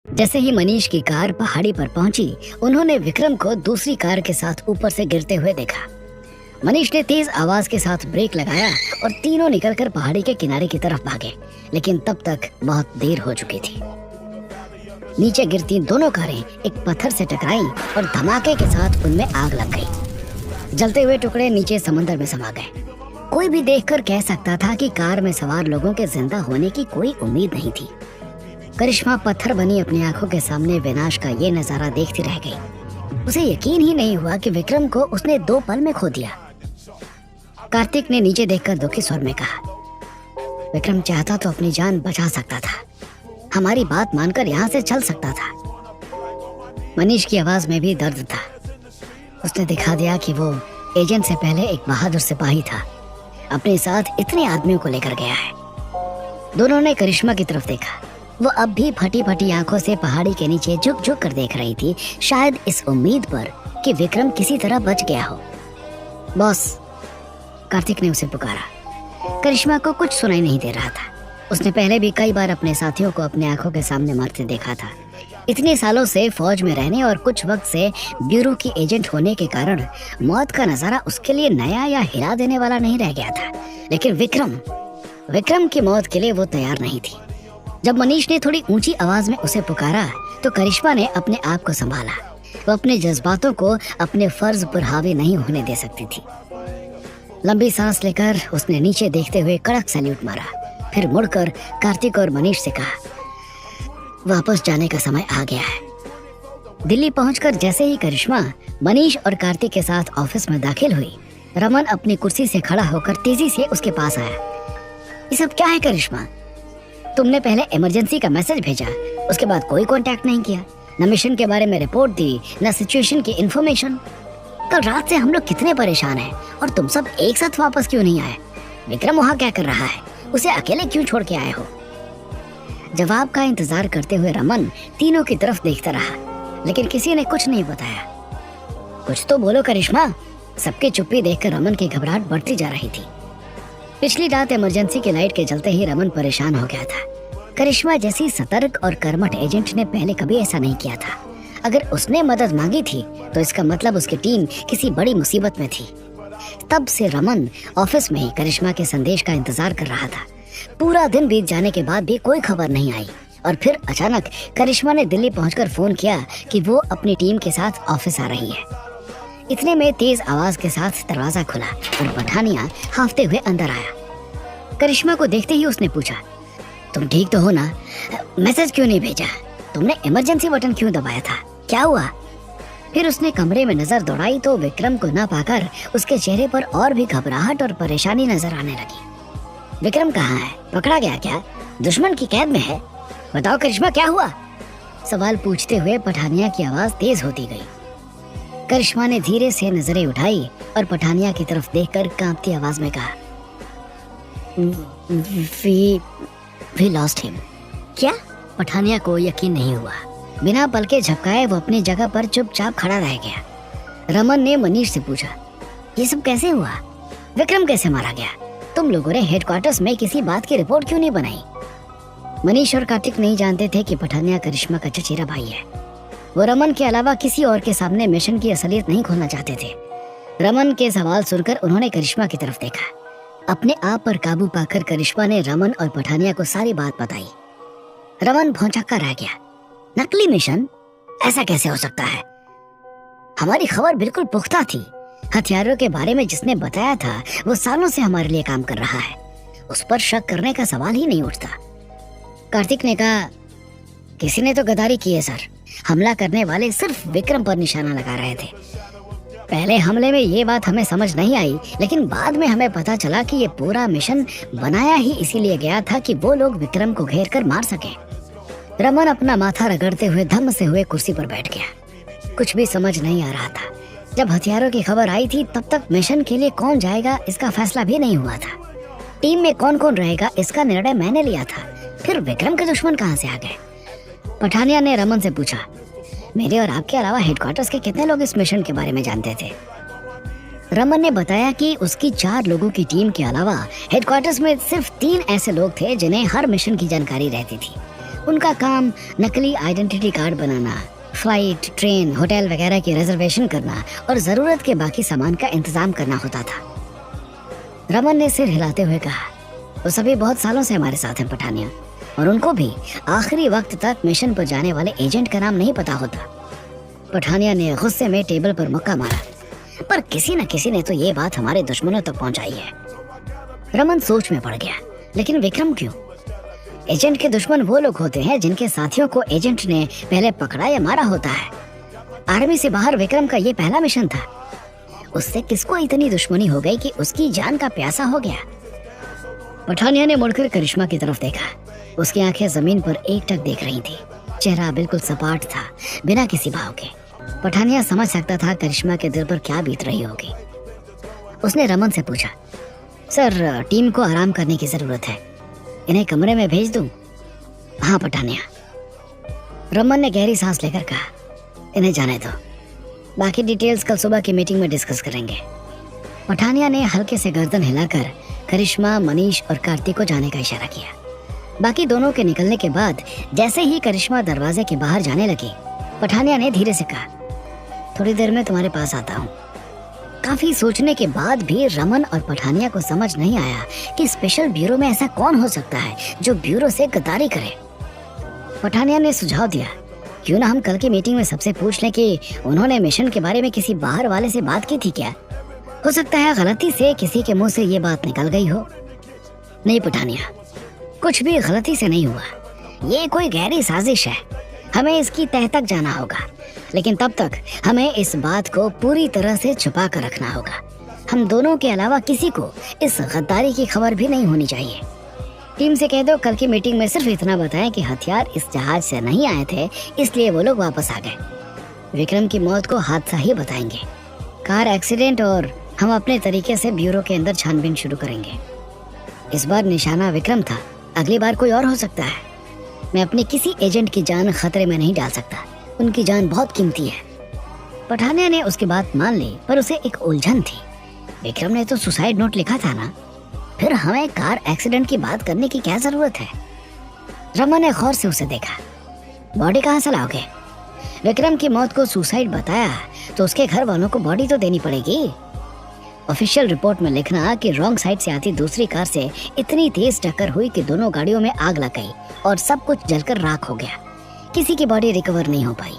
जैसे ही मनीष की कार पहाड़ी पर पहुंची, उन्होंने विक्रम को दूसरी कार के साथ ऊपर से गिरते हुए देखा। मनीष ने तेज आवाज के साथ ब्रेक लगाया और तीनों निकलकर पहाड़ी के किनारे की तरफ भागे, लेकिन तब तक बहुत देर हो चुकी थी। नीचे गिरती दोनों कारें एक पत्थर से टकराईं और धमाके के साथ उनमें आग लग गई। जलते हुए टुकड़े नीचे समंदर में समा गए। कोई भी देखकर कह सकता था कि कार में सवार लोगों के जिंदा होने की कोई उम्मीद नहीं थी। करिश्मा पत्थर बनी अपनी आंखों के सामने विनाश का ये नजारा देखती रह गई। उसे यकीन ही नहीं हुआ कि विक्रम को उसने 2 पल में खो दिया। कार्तिक ने नीचे देखकर दुखी स्वर में कहा, विक्रम चाहता तो अपनी जान बचा सकता था, हमारी बात मानकर यहाँ से चल सकता था। मनीष की आवाज में भी दर्द था। उसने दिखा दिया कि वो एजेंट से पहले एक बहादुर सिपाही था, अपने साथ इतने आदमियों को लेकर गया है। दोनों ने करिश्मा की तरफ देखा। वो अब भी फटी फटी आंखों से पहाड़ी के नीचे झुक झुक कर देख रही थी, शायद इस उम्मीद पर कि विक्रम किसी तरह बच गया हो। बॉस, कार्तिक ने उसे पुकारा। करिश्मा को कुछ सुनाई नहीं दे रहा था। उसने पहले भी कई बार अपने साथियों को अपने आंखों के सामने मरते देखा था। इतने सालों से फौज में रहने और कुछ वक्त से ब्यूरो की एजेंट होने के कारण मौत का नजारा उसके लिए नया या हिला देने वाला नहीं रह गया था। लेकिन विक्रम की मौत के लिए वो तैयार नहीं थी। जब मनीष ने थोड़ी ऊंची आवाज में उसे पुकारा तो करिश्मा ने अपने आप को संभाला। वो अपने जज्बातों को अपने फर्ज पर हावी नहीं होने दे सकती थी। लंबी सांस लेकर उसने नीचे देखते हुए कड़क सैल्यूट मारा, फिर मुड़कर कार्तिक और मनीष से कहा, वापस जाने का समय आ गया है। दिल्ली पहुंचकर जैसे ही करिश्मा मनीष और कार्तिक के साथ ऑफिस में दाखिल हुई, रमन अपनी कुर्सी से खड़ा होकर तेजी से उसके पास आया। ये सब क्या है करिश्मा? तुमने पहले इमरजेंसी का मैसेज भेजा, उसके बाद कोई कांटेक्ट नहीं किया, न मिशन के बारे में रिपोर्ट दी, न सिचुएशन की इन्फॉर्मेशन। कल रात से हम लोग कितने परेशान हैं और तुम सब एक साथ वापस क्यों नहीं आए? विक्रम वहाँ क्या कर रहा है? उसे अकेले क्यों छोड़ के आए हो? जवाब का इंतजार करते हुए रमन तीनों की तरफ देखता रहा, लेकिन किसी ने कुछ नहीं बताया। कुछ तो बोलो करिश्मा। सबकी चुप्पी देखकर रमन की घबराहट बढ़ती जा रही थी। पिछली रात इमरजेंसी की लाइट के जलते ही रमन परेशान हो गया था। करिश्मा जैसी सतर्क और कर्मठ एजेंट ने पहले कभी ऐसा नहीं किया था। अगर उसने मदद मांगी थी तो इसका मतलब उसकी टीम किसी बड़ी मुसीबत में थी। तब से रमन ऑफिस में ही करिश्मा के संदेश का इंतजार कर रहा था। पूरा दिन बीत जाने के बाद भी कोई खबर नहीं आई और फिर अचानक करिश्मा ने दिल्ली पहुंचकर फोन किया कि वो अपनी टीम के साथ ऑफिस आ रही है। इतने में तेज आवाज के साथ दरवाजा खुला और पठानिया हांफते हुए अंदर आया। करिश्मा को देखते ही उसने पूछा, तुम ठीक तो हो ना? मैसेज क्यों नहीं भेजा? तुमने इमरजेंसी बटन क्यों दबाया था? क्या हुआ? फिर उसने कमरे में नजर दौड़ाई तो विक्रम को न पाकर उसके चेहरे पर और भी घबराहट और परेशानी नजर आने लगी। विक्रम कहाँ है? पकड़ा गया क्या? दुश्मन की कैद में है? बताओ करिश्मा, क्या हुआ? सवाल पूछते हुए पठानिया की आवाज तेज होती गई। करिश्मा ने धीरे से नजरें उठाई और पठानिया की तरफ देखकर कांपती आवाज में कहा, वी लॉस्ट हिम। क्या? पठानिया को यकीन नहीं हुआ। बिना पलके झपकाए वो अपनी जगह पर चुपचाप खड़ा रह गया। रमन ने मनीष से पूछा, ये सब कैसे हुआ? विक्रम कैसे मारा गया? तुम लोगों ने हेडक्वार्टर्स में किसी बात की रिपोर्ट क्यों नहीं बनाई? मनीष और कार्तिक नहीं जानते थे कि पठानिया करिश्मा का चचेरा भाई है। वो रमन के अलावा किसी और के सामने मिशन की असलियत नहीं खोलना चाहते थे। रमन के सवाल सुनकर उन्होंने करिश्मा की तरफ देखा। अपने आप पर काबू पाकर करिश्मा ने रमन और पठानिया को सारी बात बताई। रमन भौंचक्का रह गया। नकली मिशन? ऐसा कैसे हो सकता है? हमारी खबर बिल्कुल पुख्ता थी। हथियारों के बारे में जिसने बताया था वो सालों से हमारे लिए काम कर रहा है। उस पर शक करने का सवाल ही नहीं उठता। कार्तिक ने कहा, किसी ने तो गद्दारी की है सर। हमला करने वाले सिर्फ विक्रम पर निशाना लगा रहे थे। पहले हमले में ये बात हमें समझ नहीं आई, लेकिन बाद में हमें पता चला कि ये पूरा मिशन बनाया ही इसीलिए गया था कि वो लोग विक्रम को घेर कर मार सके। रमन अपना माथा रगड़ते हुए धम्म से हुए कुर्सी पर बैठ गया। कुछ भी समझ नहीं आ रहा था। जब हथियारों की खबर आई थी तब तक मिशन के लिए कौन जाएगा इसका फैसला भी नहीं हुआ था। टीम में कौन कौन रहेगा इसका निर्णय मैंने लिया था। फिर विक्रम के दुश्मन कहाँ से आ गए? पठानिया ने रमन से पूछा, मेरे और आपके अलावा हेडक्वार्टर्स के कितने लोग इस मिशन के बारे में जानते थे? रमन ने बताया कि उसकी 4 लोगों की टीम के अलावा हेडक्वार्टर्स में सिर्फ 3 ऐसे लोग थे जिन्हें हर मिशन की जानकारी रहती थी। उनका काम नकली आइडेंटिटी कार्ड बनाना, फ्लाइट, ट्रेन, होटल वगैरह की रिजर्वेशन करना और जरूरत के बाकी सामान का इंतजाम करना होता था। रमन ने सिर हिलाते हुए कहा, वो सभी बहुत सालों से हमारे साथ हैं पठानिया, और उनको भी आखिरी वक्त तक मिशन पर जाने वाले एजेंट का नाम नहीं पता होता। पठानिया ने गुस्से में टेबल पर मुक्का मारा, पर किसी न किसी ने तो ये बात हमारे दुश्मनों तक पहुंचाई है। रमन सोच में पड़ गया, लेकिन विक्रम क्यों? एजेंट के दुश्मन वो लोग होते हैं जिनके साथियों को एजेंट ने पहले पकड़ा या मारा होता है। आर्मी से बाहर विक्रम का ये पहला मिशन था। उससे किसको इतनी दुश्मनी हो गई कि उसकी जान का प्यासा हो गया? पठानिया ने मुड़कर करिश्मा की तरफ देखा। उसकी आंखें जमीन पर एकटक देख रही थी। चेहरा बिल्कुल सपाट था, बिना किसी भाव के। पठानिया समझ सकता था करिश्मा के दिल पर क्या बीत रही होगी। उसने रमन से पूछा, सर, टीम को आराम करने की जरूरत है, इन्हें कमरे में भेज दूं? हाँ पठानिया। रमन ने गहरी सांस लेकर कहा, इन्हें जाने दो, बाकी डिटेल्स कल सुबह की मीटिंग में डिस्कस करेंगे। पठानिया ने हल्के से गर्दन हिलाकर करिश्मा, मनीष और कार्तिक को जाने का इशारा किया। बाकी दोनों के निकलने के बाद जैसे ही करिश्मा दरवाजे के बाहर जाने लगी, पठानिया ने धीरे से कहा, थोड़ी देर में तुम्हारे पास आता हूँ। काफी सोचने के बाद भी रमन और पठानिया को समझ नहीं आया कि स्पेशल ब्यूरो में ऐसा कौन हो सकता है जो ब्यूरो से गद्दारी करे। पठानिया ने सुझाव दिया, क्यों ना हम कल की मीटिंग में सबसे पूछ लें कि उन्होंने मिशन के बारे में किसी बाहर वाले से बात की थी क्या? हो सकता है गलती से किसी के मुंह से ये बात निकल गई हो। नहीं पठानिया, कुछ भी गलती से नहीं हुआ। ये कोई गहरी साजिश है, हमें इसकी तह तक जाना होगा, लेकिन तब तक हमें इस बात को पूरी तरह से छुपा कर रखना होगा। हम दोनों के अलावा किसी को इस गद्दारी की खबर भी नहीं होनी चाहिए। टीम से कह दो कल की मीटिंग में सिर्फ इतना बताएं कि हथियार इस जहाज से नहीं आए थे, इसलिए वो लोग वापस आ गए। विक्रम की मौत को हादसा ही बताएंगे, कार एक्सीडेंट, और हम अपने तरीके से ब्यूरो के अंदर छानबीन शुरू करेंगे। इस बार निशाना विक्रम था, अगली बार कोई और हो सकता है। मैं अपने किसी एजेंट की जान खतरे में नहीं डाल सकता, उनकी जान बहुत कीमती है। पठानिया ने उसकी बात मान ली, पर उसे एक उलझन थी। विक्रम ने तो सुसाइड नोट लिखा था ना, फिर हमें कार एक्सीडेंट की बात करने की क्या जरूरत है? रमन ने गौर से उसे देखा। बॉडी कहाँ से लाओगे? विक्रम की मौत को सुसाइड बताया तो उसके घर वालों को बॉडी तो देनी पड़ेगी। ऑफिशियल रिपोर्ट में लिखना कि रॉन्ग साइड से आती दूसरी कार से इतनी तेज टक्कर हुई कि दोनों गाड़ियों में आग लग गई और सब कुछ जलकर राख हो गया। किसी की बॉडी रिकवर नहीं हो पाई।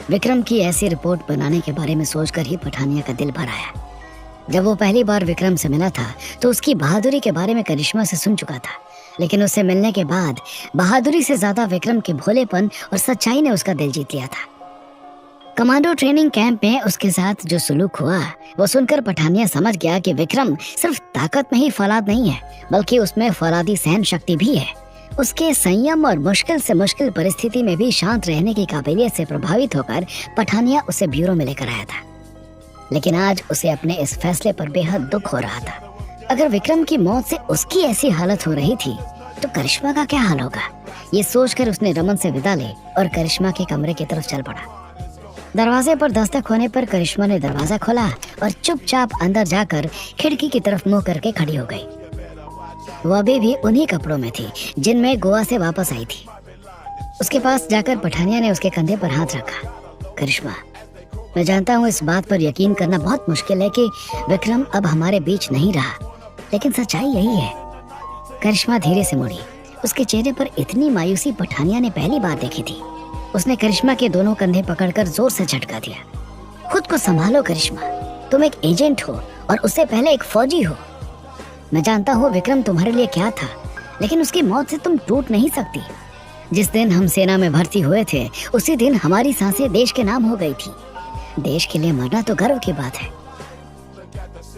विक्रम की ऐसी रिपोर्ट बनाने के बारे में सोचकर ही पठानिया का दिल भर आया। जब वो पहली बार विक्रम से मिला था तो उसकी बहादुरी के बारे में करिश्मा से सुन चुका था, लेकिन उससे मिलने के बाद बहादुरी से ज्यादा विक्रम के भोलेपन और सच्चाई ने उसका दिल जीत लिया था। कमांडो ट्रेनिंग कैंप में उसके साथ जो सुलूक हुआ, वो सुनकर पठानिया समझ गया कि विक्रम सिर्फ ताकत में ही फौलाद नहीं है, बल्कि उसमें फौलादी सहन शक्ति भी है। उसके संयम और मुश्किल से मुश्किल परिस्थिति में भी शांत रहने की काबिलियत से प्रभावित होकर पठानिया उसे ब्यूरो में लेकर आया था। लेकिन आज उसे अपने इस फैसले पर बेहद दुख हो रहा था। अगर विक्रम की मौत से उसकी ऐसी हालत हो रही थी तो करिश्मा का क्या हाल होगा? ये सोचकर उसने रमन से विदा ली और करिश्मा के कमरे की तरफ चल पड़ा। दरवाजे पर दस्तक होने पर करिश्मा ने दरवाजा खोला और चुपचाप अंदर जाकर खिड़की की तरफ मुंह करके खड़ी हो गई। वो अभी भी उन्हीं कपड़ों में थी जिनमें गोवा से वापस आई थी। उसके पास जाकर पठानिया ने उसके कंधे पर हाथ रखा। करिश्मा, मैं जानता हूँ इस बात पर यकीन करना बहुत मुश्किल है कि विक्रम अब हमारे बीच नहीं रहा, लेकिन सच्चाई यही है। करिश्मा धीरे से मुड़ी। उसके चेहरे पर इतनी मायूसी पठानिया ने पहली बार देखी थी। उसने करिश्मा के दोनों कंधे पकड़कर जोर से झटका दिया। खुद को संभालो करिश्मा, तुम एक एजेंट हो और उससे पहले एक फौजी हो। मैं जानता हूँ विक्रम तुम्हारे लिए क्या था, लेकिन उसकी मौत से तुम टूट नहीं सकती। जिस दिन हम सेना में भर्ती हुए थे उसी दिन हमारी सांसें देश के नाम हो गई थी। देश के लिए मरना तो गर्व की बात है।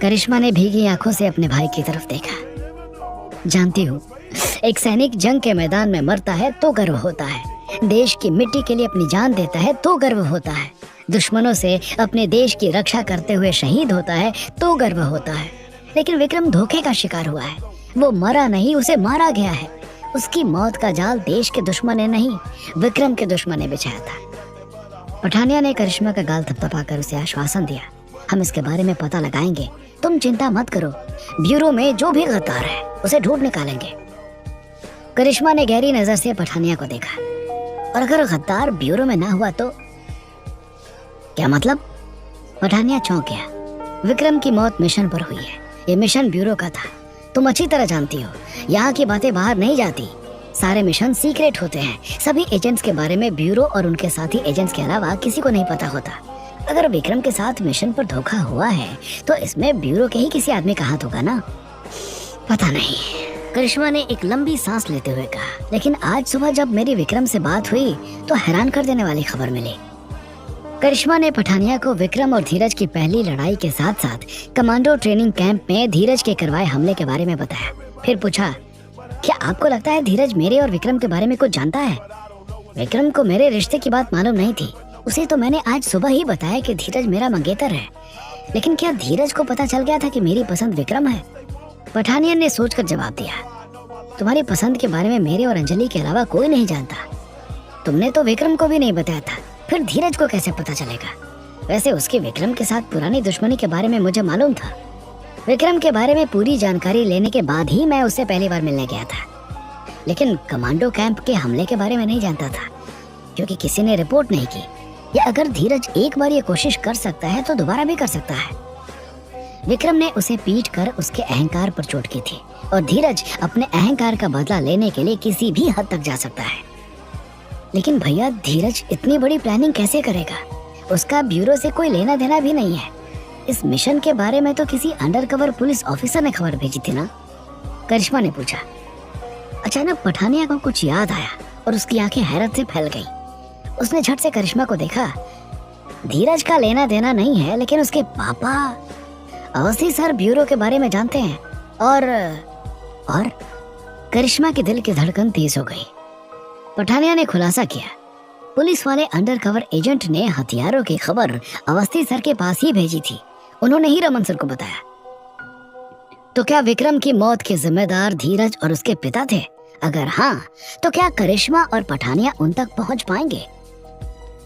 करिश्मा ने भीगी आंखों से अपने भाई की तरफ देखा। जानती हूँ, एक सैनिक जंग के मैदान में मरता है तो गर्व होता है, देश की मिट्टी के लिए अपनी जान देता है तो गर्व होता है, दुश्मनों से अपने देश की रक्षा करते हुए शहीद होता है तो गर्व होता है। लेकिन विक्रम धोखे का शिकार हुआ है। वो मरा नहीं, उसे मारा गया है। उसकी मौत का जाल देश के दुश्मन ने नहीं, विक्रम के दुश्मन ने बिछाया था। पठानिया ने करिश्मा का गाल थपथपाकर उसे आश्वासन दिया, हम इसके बारे में पता लगाएंगे, तुम चिंता मत करो। ब्यूरो में जो भी गद्दार है उसे ढूंढ निकालेंगे। करिश्मा ने गहरी नजर से पठानिया को देखा। और अगर गद्दार ब्यूरो में ना हुआ तो? क्या मतलब? पठानिया चौंक गया। विक्रम की मौत मिशन पर हुई है। ये मिशन ब्यूरो का था। तुम अच्छी तरह जानती हो, यहाँ की बातें बाहर नहीं जाती। सारे मिशन सीक्रेट होते हैं। सभी एजेंट्स के बारे में ब्यूरो और उनके साथी एजेंट्स के अलावा किसी को नहीं पता होता। अगर विक्रम के साथ मिशन पर धोखा हुआ है तो इसमें ब्यूरो के ही किसी आदमी का हाथ होगा ना? पता नहीं, करिश्मा ने एक लंबी सांस लेते हुए कहा। लेकिन आज सुबह जब मेरी विक्रम से बात हुई तो हैरान कर देने वाली खबर मिली। करिश्मा ने पठानिया को विक्रम और धीरज की पहली लड़ाई के साथ साथ कमांडो ट्रेनिंग कैंप में धीरज के करवाए हमले के बारे में बताया। फिर पूछा, क्या आपको लगता है धीरज मेरे और विक्रम के बारे में कुछ जानता है? विक्रम को मेरे रिश्ते की बात मालूम नहीं थी। उसे तो मैंने आज सुबह ही बताया कि धीरज मेरा मंगेतर है। लेकिन क्या धीरज को पता चल गया था कि मेरी पसंद विक्रम है? पठानिया ने सोचकर जवाब दिया, तुम्हारी पसंद के बारे में मेरे और अंजलि के अलावा कोई नहीं जानता। तुमने तो विक्रम को भी नहीं बताया था, फिर धीरज को कैसे पता चलेगा? वैसे उसके विक्रम के साथ पुरानी दुश्मनी के बारे में मुझे मालूम था। विक्रम के बारे में पूरी जानकारी लेने के बाद ही मैं उससे पहली बार मिलने गया था। लेकिन कमांडो कैंप के हमले के बारे में नहीं जानता था, क्योंकि किसी ने रिपोर्ट नहीं की। या अगर धीरज एक बार ये कोशिश कर सकता है तो दोबारा भी कर सकता है। विक्रम ने उसे पीट कर उसके अहंकार पर चोट की थी और धीरज अपने अहंकार का बदला लेने के लिए किसी भी हद तक जा सकता है। लेकिन भैया, धीरज इतनी बड़ी प्लानिंग कैसे करेगा? उसका ब्यूरो से कोई लेना देना भी नहीं है। इस मिशन के बारे में तो किसी अंडरकवर पुलिस ऑफिसर ने खबर भेजी थी ना? करिश्मा ने पूछा। अचानक पठानिया को कुछ याद आया और उसकी आंखें हैरत से फैल गई। उसने झट से करिश्मा को देखा। धीरज का लेना देना नहीं है, लेकिन उसके पापा अवस्थी सर ब्यूरो के बारे में जानते हैं। और करिश्मा के दिल की धड़कन तेज हो गई। पठानिया ने खुलासा किया, पुलिस वाले अंडरकवर एजेंट ने हथियारों की खबर अवस्थी सर के पास ही भेजी थी। उन्होंने ही रमन सर को बताया। तो क्या विक्रम की मौत के जिम्मेदार धीरज और उसके पिता थे? अगर हाँ, तो क्या करिश्मा और पठानिया उन तक पहुंच पाएंगे?